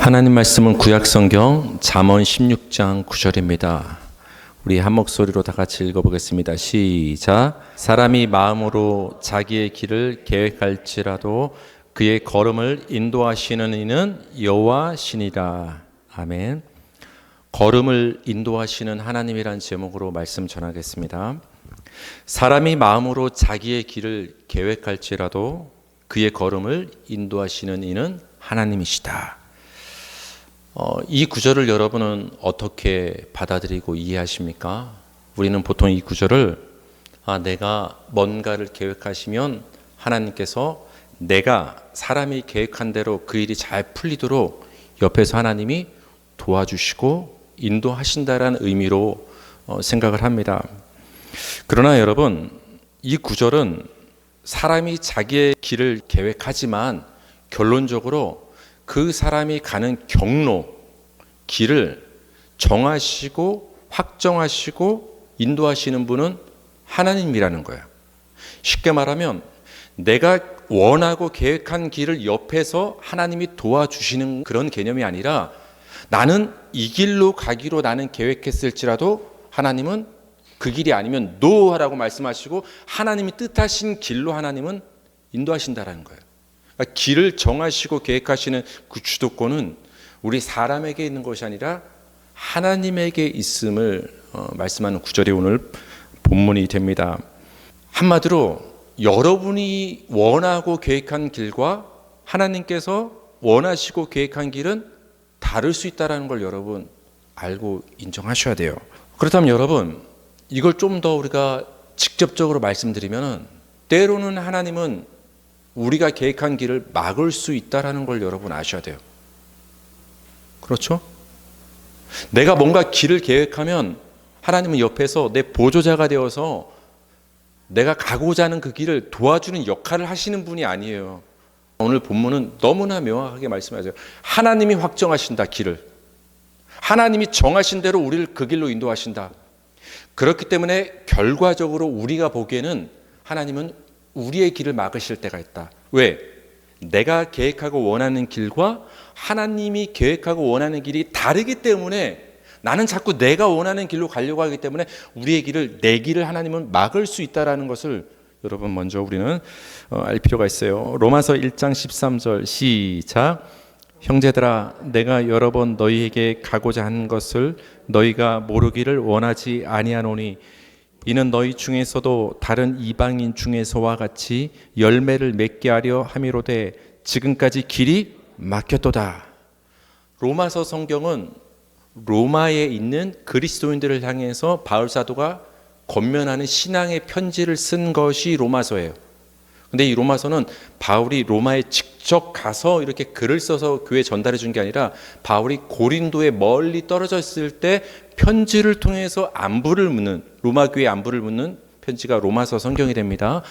하나님 말씀은 구약성경 잠언 16장 9절입니다. 우리 한 목소리로 다 같이 읽어보겠습니다. 시작. 사람이 마음으로 자기의 길을 계획할지라도 그의 걸음을 인도하시는 이는 여호와시니라. 아멘. 걸음을 인도하시는 하나님이란 제목으로 말씀 전하겠습니다. 사람이 마음으로 자기의 길을 계획할지라도 그의 걸음을 인도하시는 이는 하나님이시다. 이 구절을 여러분은 어떻게 받아들이고 이해하십니까? 우리는 보통 이 구절을 내가 뭔가를 계획하시면 하나님께서 내가 사람이 계획한 대로 그 일이 잘 풀리도록 옆에서 하나님이 도와주시고 인도하신다라는 의미로 생각을 합니다. 그러나 여러분, 이 구절은 사람이 자기의 길을 계획하지만 결론적으로 그 사람이 가는 경로, 길을 정하시고 확정하시고 인도하시는 분은 하나님이라는 거예요. 쉽게 말하면 내가 원하고 계획한 길을 옆에서 하나님이 도와주시는 그런 개념이 아니라 나는 이 길로 가기로 나는 계획했을지라도 하나님은 그 길이 아니면 노하라고 말씀하시고 하나님이 뜻하신 길로 하나님은 인도하신다라는 거예요. 그러니까 길을 정하시고 계획하시는 그 주도권은 우리 사람에게 있는 것이 아니라 하나님에게 있음을 말씀하는 구절이 오늘 본문이 됩니다. 한마디로 여러분이 원하고 계획한 길과 하나님께서 원하시고 계획한 길은 다를 수 있다는 걸 여러분 알고 인정하셔야 돼요. 그렇다면 여러분, 이걸 좀 더 우리가 직접적으로 말씀드리면 때로는 하나님은 우리가 계획한 길을 막을 수 있다는 걸 여러분 아셔야 돼요. 그렇죠? 내가 뭔가 길을 계획하면 하나님은 옆에서 내 보조자가 되어서 내가 가고자 하는 그 길을 도와주는 역할을 하시는 분이 아니에요. 오늘 본문은 너무나 명확하게 말씀하세요. 하나님이 확정하신다, 길을. 하나님이 정하신 대로 우리를 그 길로 인도하신다. 그렇기 때문에 결과적으로 우리가 보기에는 하나님은 우리의 길을 막으실 때가 있다. 왜? 내가 계획하고 원하는 길과 하나님이 계획하고 원하는 길이 다르기 때문에 나는 자꾸 내가 원하는 길로 가려고 하기 때문에 우리의 길을, 내 길을 하나님은 막을 수 있다는 것을 여러분 먼저 우리는 알 필요가 있어요. 로마서 1장 13절 시작. 형제들아, 내가 여러 번 너희에게 가고자 한 것을 너희가 모르기를 원하지 아니하노니 이는 너희 중에서도 다른 이방인 중에서와 같이 열매를 맺게 하려 함이로되 지금까지 길이 막혔도다. 로마서 성경은 로마에 있는 그리스도인들을 향해서 바울 사도가 권면하는 신앙의 편지를 쓴 것이 로마서예요. 근데 이 로마서는 바울이 로마에 직접 가서 이렇게 글을 써서 교회에 전달해 준 게 아니라 바울이 고린도에 멀리 떨어져 있을 때 편지를 통해서 안부를 묻는, 로마 교회의 안부를 묻는 편지가 로마서 성경이 됩니다.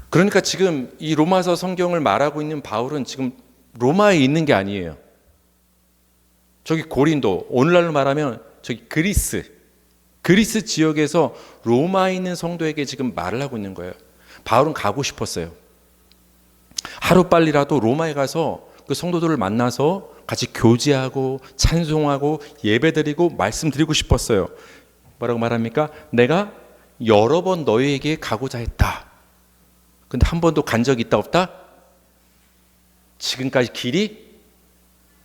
그러니까 지금 이 로마서 성경을 말하고 있는 바울은 지금 로마에 있는 게 아니에요. 저기 고린도, 오늘날로 말하면 저기 그리스 지역에서 로마에 있는 성도에게 지금 말을 하고 있는 거예요. 바울은 가고 싶었어요. 하루빨리라도 로마에 가서 그 성도들을 만나서 같이 교제하고 찬송하고 예배드리고 말씀드리고 싶었어요. 뭐라고 말합니까? 내가 여러 번 너희에게 가고자 했다. 근데 한 번도 간 적이 있다 없다? 지금까지 길이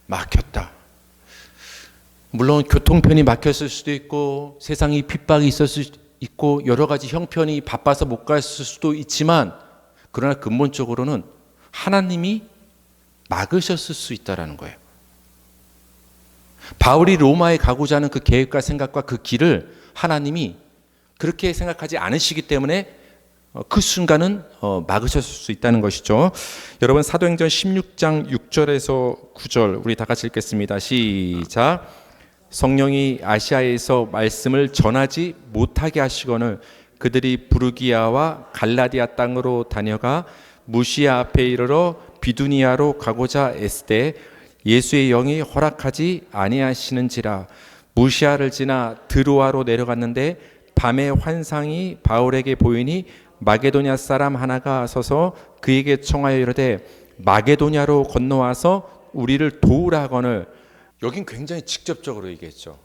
막혔다. 물론 교통편이 막혔을 수도 있고 세상이 핍박이 있었을 수도 있고 여러 가지 형편이 바빠서 못 갔을 수도 있지만 그러나 근본적으로는 하나님이 막으셨을 수 있다는 거예요. 바울이 로마에 가고자 하는 그 계획과 생각과 그 길을 하나님이 그렇게 생각하지 않으시기 때문에 그 순간은 막으셨을 수 있다는 것이죠. 여러분 사도행전 16장 6절에서 9절 우리 다 같이 읽겠습니다. 시작. 성령이 아시아에서 말씀을 전하지 못하게 하시거늘 그들이 부르기아와 갈라디아 땅으로 다녀가 무시아 앞에 이르러 비두니아로 가고자 애쓰되 예수의 영이 허락하지 아니하시는지라. 무시아를 지나 드로아로 내려갔는데 밤에 환상이 바울에게 보이니 마게도냐 사람 하나가 서서 그에게 청하여 이르되 마게도냐로 건너와서 우리를 도우라 하거늘. 여긴 굉장히 직접적으로 얘기했죠.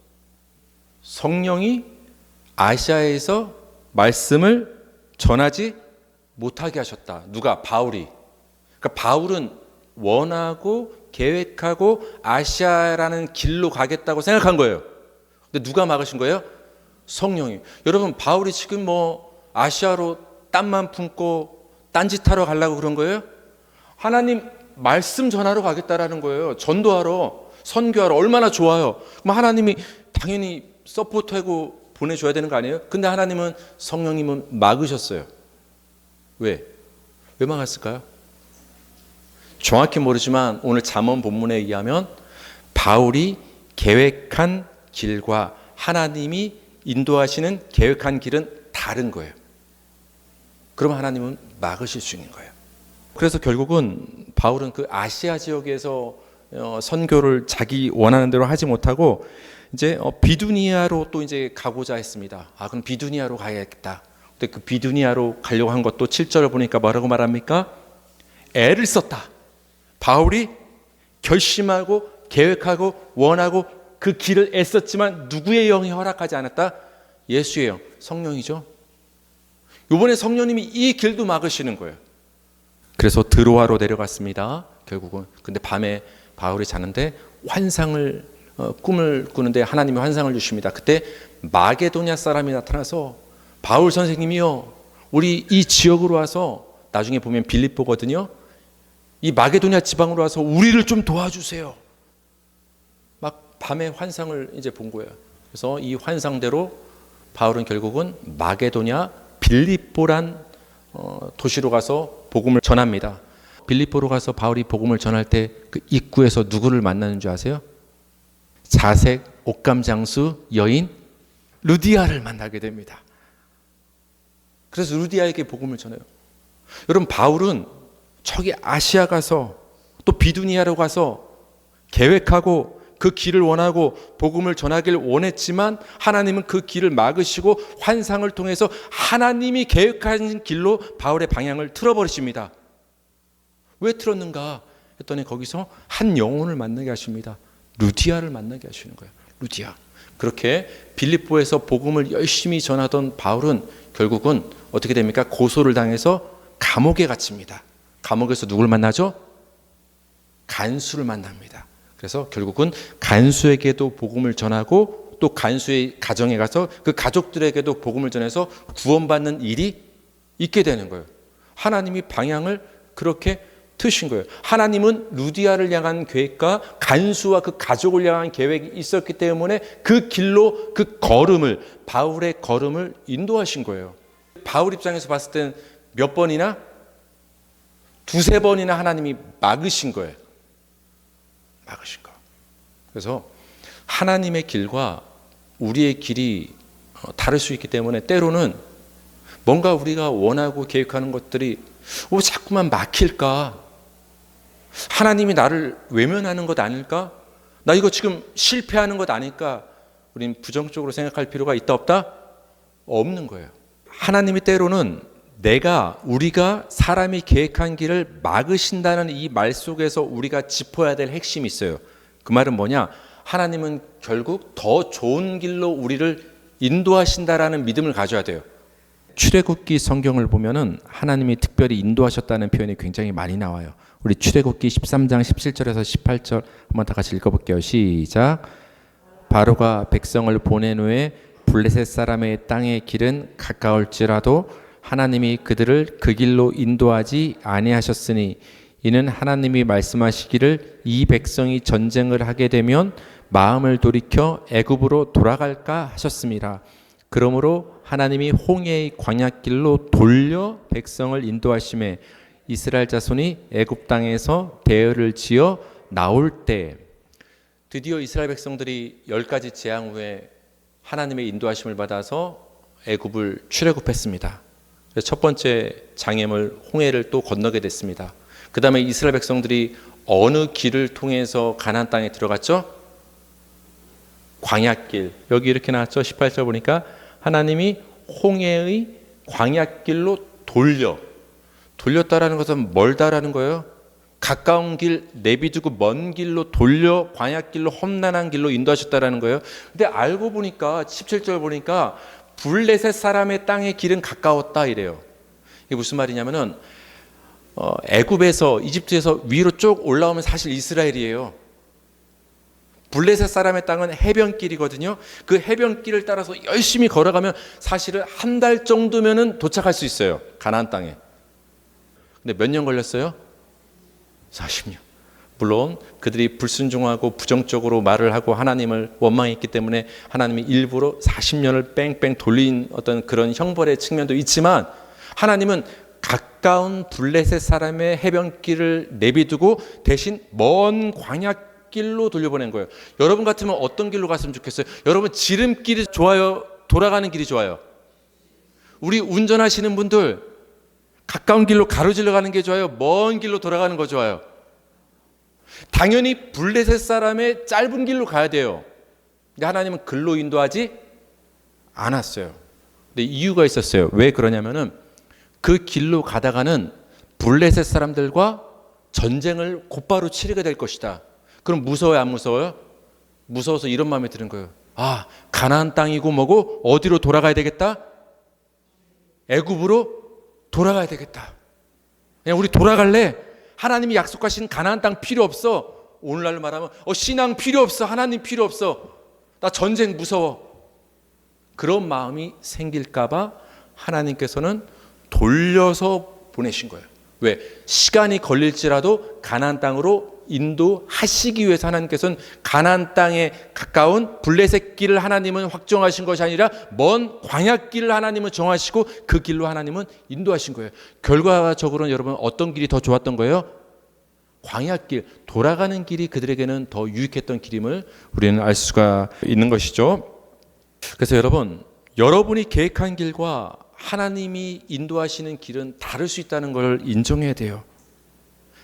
성령이 아시아에서 말씀을 전하지 못하게 하셨다. 누가? 바울이. 그러니까 바울은 원하고 계획하고 아시아라는 길로 가겠다고 생각한 거예요. 근데 누가 막으신 거예요? 성령이. 여러분, 바울이 지금 아시아로 땀만 품고 딴짓하러 가려고 그런 거예요? 하나님 말씀 전하러 가겠다라는 거예요. 전도하러, 선교하러. 얼마나 좋아요. 그럼 하나님이 당연히 서포트하고 보내줘야 되는 거 아니에요? 근데 하나님은, 성령님은 막으셨어요. 왜 막았을까요? 정확히 모르지만 오늘 잠언 본문에 의하면 바울이 계획한 길과 하나님이 인도하시는 계획한 길은 다른 거예요. 그러면 하나님은 막으실 수 있는 거예요. 그래서 결국은 바울은 그 아시아 지역에서 선교를 자기 원하는 대로 하지 못하고 이제 비두니아로 또 이제 가고자 했습니다. 그럼 비두니아로 가야겠다. 근데 그 비두니아로 가려고 한 것도 7절을 보니까 뭐라고 말합니까? 애를 썼다. 바울이 결심하고 계획하고 원하고 그 길을 애썼지만 누구의 영이 허락하지 않았다? 예수의 영, 성령이죠. 이번에 성령님이 이 길도 막으시는 거예요. 그래서 드로아로 내려갔습니다. 결국은. 근데 밤에 바울이 자는데 꿈을 꾸는데 하나님이 환상을 주십니다. 그때 마게도냐 사람이 나타나서, 바울 선생님이요, 우리 이 지역으로 와서, 나중에 보면 빌립보거든요, 이 마게도냐 지방으로 와서 우리를 좀 도와주세요. 막 밤에 환상을 이제 본 거예요. 그래서 이 환상대로 바울은 결국은 마게도냐 빌립보란 도시로 가서 복음을 전합니다. 빌립보로 가서 바울이 복음을 전할 때 그 입구에서 누구를 만나는 줄 아세요? 자색 옥감장수 여인 루디아를 만나게 됩니다. 그래서 루디아에게 복음을 전해요. 여러분, 바울은 저기 아시아 가서 또 비두니아로 가서 계획하고 그 길을 원하고 복음을 전하기를 원했지만 하나님은 그 길을 막으시고 환상을 통해서 하나님이 계획하신 길로 바울의 방향을 틀어버리십니다. 왜 틀었는가 했더니 거기서 한 영혼을 만나게 하십니다. 루디아를 만나게 하시는 거예요. 루디아. 그렇게 빌립보에서 복음을 열심히 전하던 바울은 결국은 어떻게 됩니까? 고소를 당해서 감옥에 갇힙니다. 감옥에서 누굴 만나죠? 간수를 만납니다. 그래서 결국은 간수에게도 복음을 전하고 또 간수의 가정에 가서 그 가족들에게도 복음을 전해서 구원받는 일이 있게 되는 거예요. 하나님이 방향을 그렇게 트신 거예요. 하나님은 루디아를 향한 계획과 간수와 그 가족을 향한 계획이 있었기 때문에 그 길로 그 걸음을, 바울의 걸음을 인도하신 거예요. 바울 입장에서 봤을 때는 몇 번이나? 두세 번이나 하나님이 막으신 거예요. 막으신 거. 그래서 하나님의 길과 우리의 길이 다를 수 있기 때문에 때로는 뭔가 우리가 원하고 계획하는 것들이 자꾸만 막힐까? 하나님이 나를 외면하는 것 아닐까? 나 이거 지금 실패하는 것 아닐까? 우린 부정적으로 생각할 필요가 있다 없다? 없는 거예요. 하나님이 때로는 우리가 사람이 계획한 길을 막으신다는 이 말 속에서 우리가 짚어야 될 핵심이 있어요. 그 말은 뭐냐? 하나님은 결국 더 좋은 길로 우리를 인도하신다라는 믿음을 가져야 돼요. 출애굽기 성경을 보면은 하나님이 특별히 인도하셨다는 표현이 굉장히 많이 나와요. 우리 출애굽기 13장 17절에서 18절 한번 다 같이 읽어볼게요. 시작. 바로가 백성을 보낸 후에 블레셋 사람의 땅의 길은 가까울지라도 하나님이 그들을 그 길로 인도하지 아니하셨으니 이는 하나님이 말씀하시기를 이 백성이 전쟁을 하게 되면 마음을 돌이켜 애굽으로 돌아갈까 하셨습니다. 그러므로 하나님이 홍해의 광야길로 돌려 백성을 인도하심에 이스라엘 자손이 애굽 땅에서 대열을 지어 나올 때, 드디어 이스라엘 백성들이 10가지 재앙 후에 하나님의 인도하심을 받아서 애굽을 출애굽했습니다. 첫 번째 장애물 홍해를 또 건너게 됐습니다. 그 다음에 이스라엘 백성들이 어느 길을 통해서 가나안 땅에 들어갔죠? 광야길. 여기 이렇게 나왔죠? 18절 보니까 하나님이 홍해의 광야길로 돌렸다라는 것은 멀다라는 거예요. 가까운 길 내비두고 먼 길로 돌려 광야길로 험난한 길로 인도하셨다라는 거예요. 근데 알고 보니까 17절 보니까 블레셋 사람의 땅의 길은 가까웠다 이래요. 이게 무슨 말이냐면은 애굽에서 이집트에서 위로 쭉 올라오면 사실 이스라엘이에요. 블레셋 사람의 땅은 해변길이거든요. 그 해변길을 따라서 열심히 걸어가면 사실은 한 달 정도면은 도착할 수 있어요. 가나안 땅에. 근데 몇 년 걸렸어요? 40년. 물론 그들이 불순종하고 부정적으로 말을 하고 하나님을 원망했기 때문에 하나님이 일부러 40년을 뺑뺑 돌린 어떤 그런 형벌의 측면도 있지만, 하나님은 가까운 블레셋 사람의 해변길을 내비두고 대신 먼 광야길로 돌려보낸 거예요. 여러분 같으면 어떤 길로 갔으면 좋겠어요? 여러분 지름길이 좋아요? 돌아가는 길이 좋아요? 우리 운전하시는 분들 가까운 길로 가로질러 가는 게 좋아요? 먼 길로 돌아가는 거 좋아요? 당연히 블레셋 사람의 짧은 길로 가야 돼요. 근데 하나님은 글로 인도하지 않았어요. 근데 이유가 있었어요. 왜 그러냐면은 그 길로 가다가는 블레셋 사람들과 전쟁을 곧바로 치르게 될 것이다. 그럼 무서워요, 안 무서워요? 무서워서 이런 마음이 드는 거예요. 아, 가나안 땅이고 뭐고 어디로 돌아가야 되겠다? 애굽으로 돌아가야 되겠다. 그냥 우리 돌아갈래? 하나님이 약속하신 가나안 땅 필요 없어. 오늘날로 말하면 신앙 필요 없어. 하나님 필요 없어. 나 전쟁 무서워. 그런 마음이 생길까 봐 하나님께서는 돌려서 보내신 거예요. 왜? 시간이 걸릴지라도 가나안 땅으로 인도하시기 위해서 하나님께서는 가나안 땅에 가까운 블레셋 길을 하나님은 확정하신 것이 아니라 먼 광야 길을 하나님은 정하시고 그 길로 하나님은 인도하신 거예요. 결과적으로는 여러분 어떤 길이 더 좋았던 거예요? 광야 길, 돌아가는 길이 그들에게는 더 유익했던 길임을 우리는 알 수가 있는 것이죠. 그래서 여러분, 여러분이 계획한 길과 하나님이 인도하시는 길은 다를 수 있다는 걸 인정해야 돼요.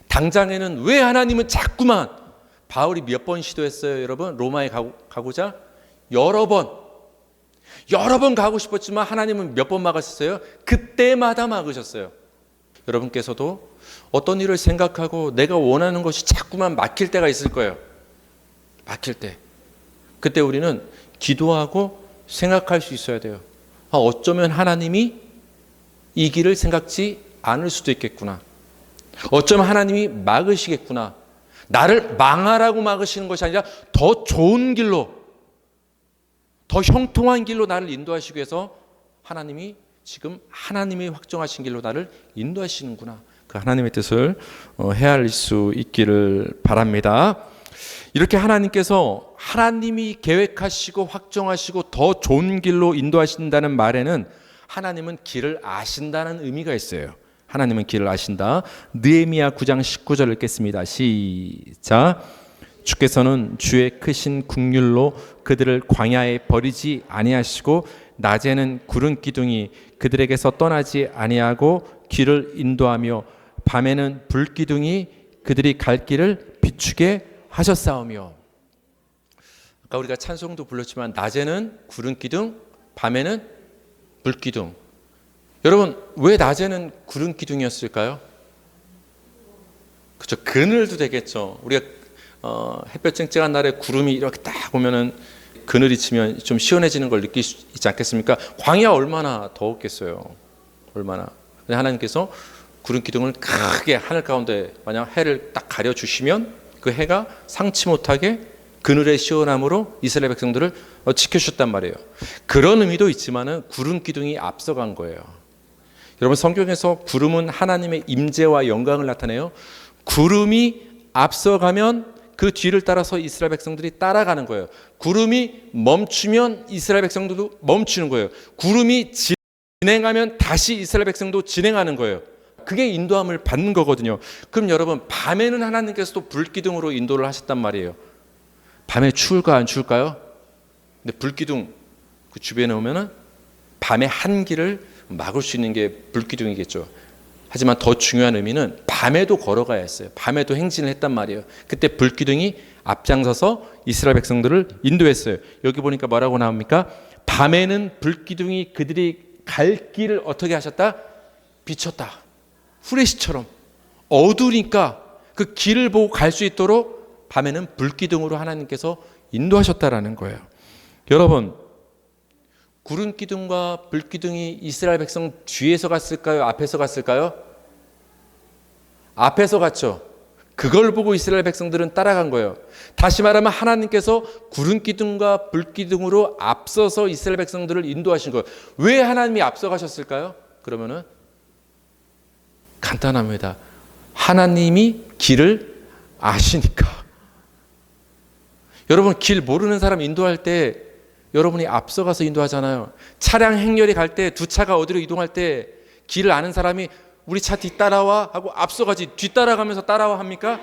당장에는 왜 하나님은 자꾸만, 바울이 몇 번 시도했어요 여러분? 로마에 가고자 여러 번 가고 싶었지만 하나님은 몇 번 막으셨어요? 그때마다 막으셨어요. 여러분께서도 어떤 일을 생각하고 내가 원하는 것이 자꾸만 막힐 때가 있을 거예요. 막힐 때. 그때 우리는 기도하고 생각할 수 있어야 돼요. 어쩌면 하나님이 이 길을 생각지 않을 수도 있겠구나. 어쩌면 하나님이 막으시겠구나. 나를 망하라고 막으시는 것이 아니라 더 좋은 길로, 더 형통한 길로 나를 인도하시기 위해서 하나님이 지금 하나님이 확정하신 길로 나를 인도하시는구나. 그 하나님의 뜻을 헤아릴 수 있기를 바랍니다. 이렇게 하나님께서 하나님이 계획하시고 확정하시고 더 좋은 길로 인도하신다는 말에는 하나님은 길을 아신다는 의미가 있어요. 하나님은 길을 아신다. 느헤미야 9장 19절을 읽겠습니다. 시작. 주께서는 주의 크신 국률로 그들을 광야에 버리지 아니하시고 낮에는 구름 기둥이 그들에게서 떠나지 아니하고 길을 인도하며 밤에는 불 기둥이 그들이 갈 길을 비추게 하셨사오며. 아까 우리가 찬송도 불렀지만 낮에는 구름 기둥, 밤에는 불 기둥. 여러분, 왜 낮에는 구름 기둥이었을까요? 그렇죠. 그늘도 되겠죠. 우리가 햇볕 쨍쨍한 날에 구름이 이렇게 딱 오면은 그늘이 치면 좀 시원해지는 걸 느낄 수 있지 않겠습니까? 광야 얼마나 더웠겠어요. 얼마나. 하나님께서 구름 기둥을 크게 하늘 가운데 만약 해를 딱 가려주시면 그 해가 상치 못하게 그늘의 시원함으로 이스라엘 백성들을 지켜주셨단 말이에요. 그런 의미도 있지만은 구름 기둥이 앞서간 거예요. 여러분, 성경에서 구름은 하나님의 임재와 영광을 나타내요. 구름이 앞서가면 그 뒤를 따라서 이스라엘 백성들이 따라가는 거예요. 구름이 멈추면 이스라엘 백성들도 멈추는 거예요. 구름이 진행하면 다시 이스라엘 백성도 진행하는 거예요. 그게 인도함을 받는 거거든요. 그럼 여러분, 밤에는 하나님께서 또 불기둥으로 인도를 하셨단 말이에요. 밤에 추울까 안 추울까요? 근데 불기둥 그 주변에 오면은 밤의 한기를 막을 수 있는 게 불기둥이겠죠. 하지만 더 중요한 의미는 밤에도 걸어가야 했어요. 밤에도 행진을 했단 말이에요. 그때 불기둥이 앞장서서 이스라엘 백성들을 인도했어요. 여기 보니까 뭐라고 나옵니까? 밤에는 불기둥이 그들이 갈 길을 어떻게 하셨다? 비췄다. 후레쉬처럼. 어두우니까 그 길을 보고 갈 수 있도록 밤에는 불기둥으로 하나님께서 인도하셨다라는 거예요. 여러분, 구름 기둥과 불기둥이 이스라엘 백성 뒤에서 갔을까요? 앞에서 갔을까요? 앞에서 갔죠. 그걸 보고 이스라엘 백성들은 따라간 거예요. 다시 말하면 하나님께서 구름 기둥과 불기둥으로 앞서서 이스라엘 백성들을 인도하신 거예요. 왜 하나님이 앞서가셨을까요? 그러면은 간단합니다. 하나님이 길을 아시니까. 여러분, 길 모르는 사람 인도할 때 여러분이 앞서가서 인도하잖아요. 차량 행렬이 갈 때, 두 차가 어디로 이동할 때 길을 아는 사람이 우리 차 뒤따라와 하고 앞서가지, 뒤따라가면서 따라와 합니까?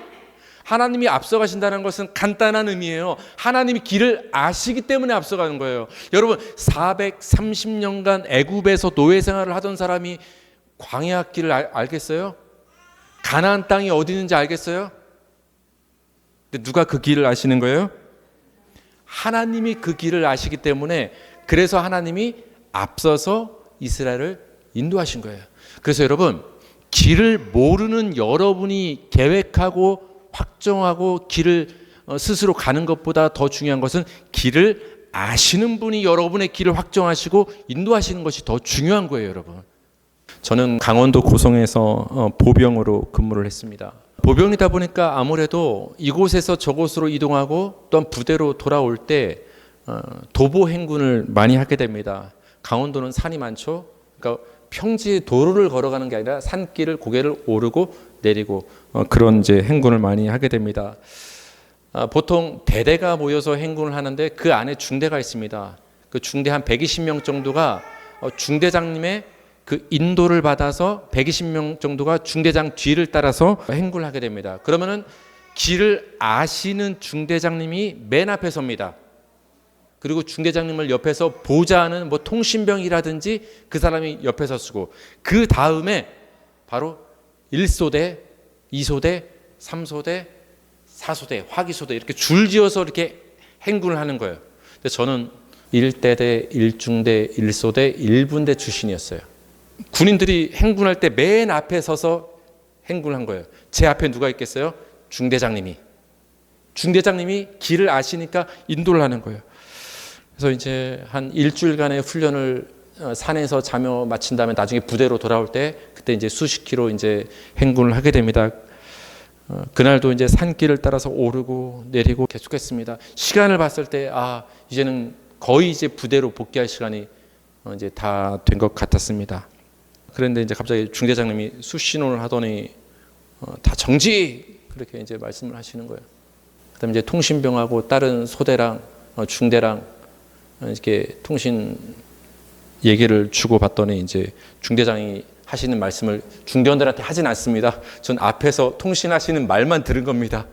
하나님이 앞서가신다는 것은 간단한 의미예요. 하나님이 길을 아시기 때문에 앞서가는 거예요. 여러분, 430년간 애굽에서 노예 생활을 하던 사람이 광야 길을 알겠어요? 가나안 땅이 어디 있는지 알겠어요? 근데 누가 그 길을 아시는 거예요? 하나님이 그 길을 아시기 때문에, 그래서 하나님이 앞서서 이스라엘을 인도하신 거예요. 그래서 여러분, 길을 모르는 여러분이 계획하고 확정하고 길을 스스로 가는 것보다 더 중요한 것은 길을 아시는 분이 여러분의 길을 확정하시고 인도하시는 것이 더 중요한 거예요, 여러분. 저는 강원도 고성에서 보병으로 근무를 했습니다. 보병이다 보니까 아무래도 이곳에서 저곳으로 이동하고 또한 부대로 돌아올 때 도보 행군을 많이 하게 됩니다. 강원도는 산이 많죠. 그러니까 평지 도로를 걸어가는 게 아니라 산길을 고개를 오르고 내리고 그런 이제 행군을 많이 하게 됩니다. 보통 대대가 모여서 행군을 하는데 그 안에 중대가 있습니다. 그 중대 한 120명 정도가 중대장님의 그 인도를 받아서 120명 정도가 중대장 뒤를 따라서 행군을 하게 됩니다. 그러면은 길을 아시는 중대장님이 맨 앞에 섭니다. 그리고 중대장님을 옆에서 보좌하는 뭐 통신병이라든지 그 사람이 옆에 서쓰고, 그 다음에 바로 1소대, 2소대, 3소대, 4소대, 화기소대 이렇게 줄지어서 이렇게 행군을 하는 거예요. 근데 저는 1대대, 1중대, 1소대, 1분대 출신이었어요. 군인들이 행군할 때 맨 앞에 서서 행군을 한 거예요. 제 앞에 누가 있겠어요? 중대장님이 길을 아시니까 인도를 하는 거예요. 그래서 이제 한 일주일간의 훈련을 산에서 자며 마친 다음에 나중에 부대로 돌아올 때 그때 이제 수십 킬로 이제 행군을 하게 됩니다. 그날도 이제 산길을 따라서 오르고 내리고 계속했습니다. 시간을 봤을 때 이제는 거의 이제 부대로 복귀할 시간이 이제 다 된 것 같았습니다. 그런데 이제 갑자기 중대장님이 수신호를 하더니 다 정지! 그렇게 이제 말씀을 하시는 거예요. 그다음에 이제 통신병하고 다른 소대랑 중대랑 이렇게 통신 얘기를 주고받더니 이제 중대장이 하시는 말씀을 중대원들한테 하진 않습니다. 전 앞에서 통신하시는 말만 들은 겁니다.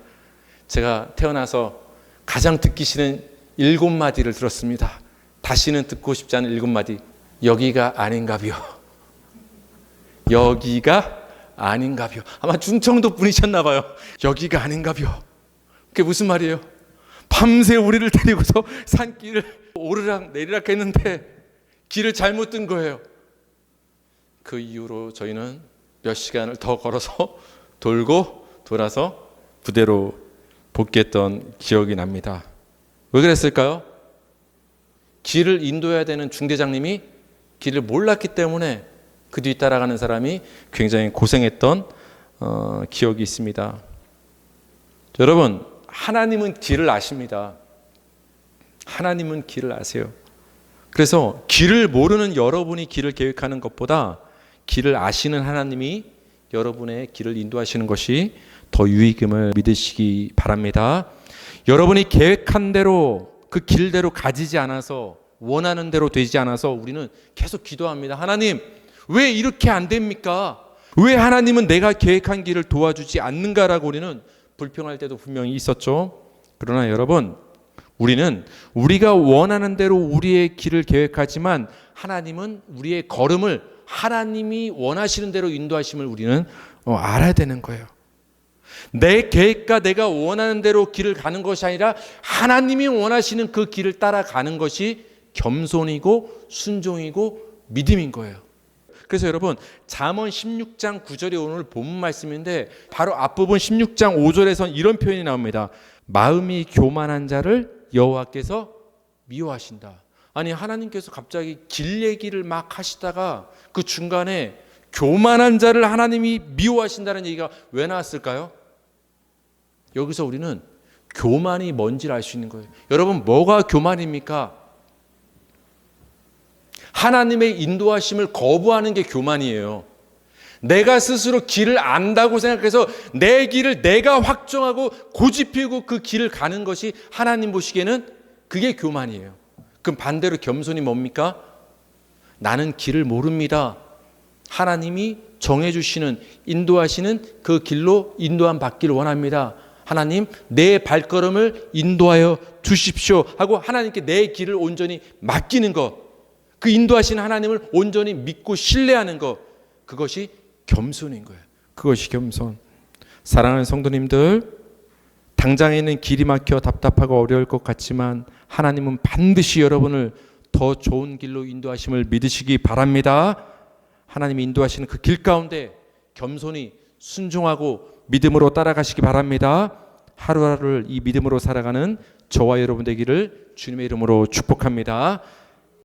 제가 태어나서 가장 듣기 싫은 7마디를 들었습니다. 다시는 듣고 싶지 않은 7마디. 여기가 아닌가비요. 여기가 아닌가비요. 아마 충청도 분이셨나 봐요. 여기가 아닌가비요. 그게 무슨 말이에요? 밤새 우리를 데리고서 산길을 오르락 내리락 했는데 길을 잘못 든 거예요. 그 이후로 저희는 몇 시간을 더 걸어서 돌고 돌아서 부대로 복귀했던 기억이 납니다. 왜 그랬을까요? 길을 인도해야 되는 중대장님이 길을 몰랐기 때문에 그 뒤 따라가는 사람이 굉장히 고생했던 기억이 있습니다. 여러분, 하나님은 길을 아십니다. 하나님은 길을 아세요. 그래서 길을 모르는 여러분이 길을 계획하는 것보다 길을 아시는 하나님이 여러분의 길을 인도하시는 것이 더 유익임을 믿으시기 바랍니다. 여러분이 계획한 대로 그 길대로 가지지 않아서, 원하는 대로 되지 않아서 우리는 계속 기도합니다. 하나님, 왜 이렇게 안 됩니까? 왜 하나님은 내가 계획한 길을 도와주지 않는가라고 우리는 불평할 때도 분명히 있었죠. 그러나 여러분, 우리는 우리가 원하는 대로 우리의 길을 계획하지만 하나님은 우리의 걸음을 하나님이 원하시는 대로 인도하심을 우리는 알아야 되는 거예요. 내 계획과 내가 원하는 대로 길을 가는 것이 아니라 하나님이 원하시는 그 길을 따라가는 것이 겸손이고 순종이고 믿음인 거예요. 그래서 여러분 잠언 16장 9절이 오늘 본문 말씀인데 바로 앞부분 16장 5절에선 이런 표현이 나옵니다. 마음이 교만한 자를 여호와께서 미워하신다. 아니 하나님께서 갑자기 길 얘기를 막 하시다가 그 중간에 교만한 자를 하나님이 미워하신다는 얘기가 왜 나왔을까요? 여기서 우리는 교만이 뭔지를 알 수 있는 거예요. 여러분 뭐가 교만입니까? 하나님의 인도하심을 거부하는 게 교만이에요. 내가 스스로 길을 안다고 생각해서 내 길을 내가 확정하고 고집피고 그 길을 가는 것이 하나님 보시기에는 그게 교만이에요. 그럼 반대로 겸손이 뭡니까? 나는 길을 모릅니다. 하나님이 정해주시는 인도하시는 그 길로 인도함 받기를 원합니다. 하나님 내 발걸음을 인도하여 주십시오 하고 하나님께 내 길을 온전히 맡기는 것, 그 인도하시는 하나님을 온전히 믿고 신뢰하는 것, 그것이 겸손인 거예요. 그것이 겸손. 사랑하는 성도님들, 당장에 있는 길이 막혀 답답하고 어려울 것 같지만 하나님은 반드시 여러분을 더 좋은 길로 인도하심을 믿으시기 바랍니다. 하나님이 인도하시는 그 길 가운데 겸손히 순종하고 믿음으로 따라가시기 바랍니다. 하루하루를 이 믿음으로 살아가는 저와 여러분 되기를 주님의 이름으로 축복합니다.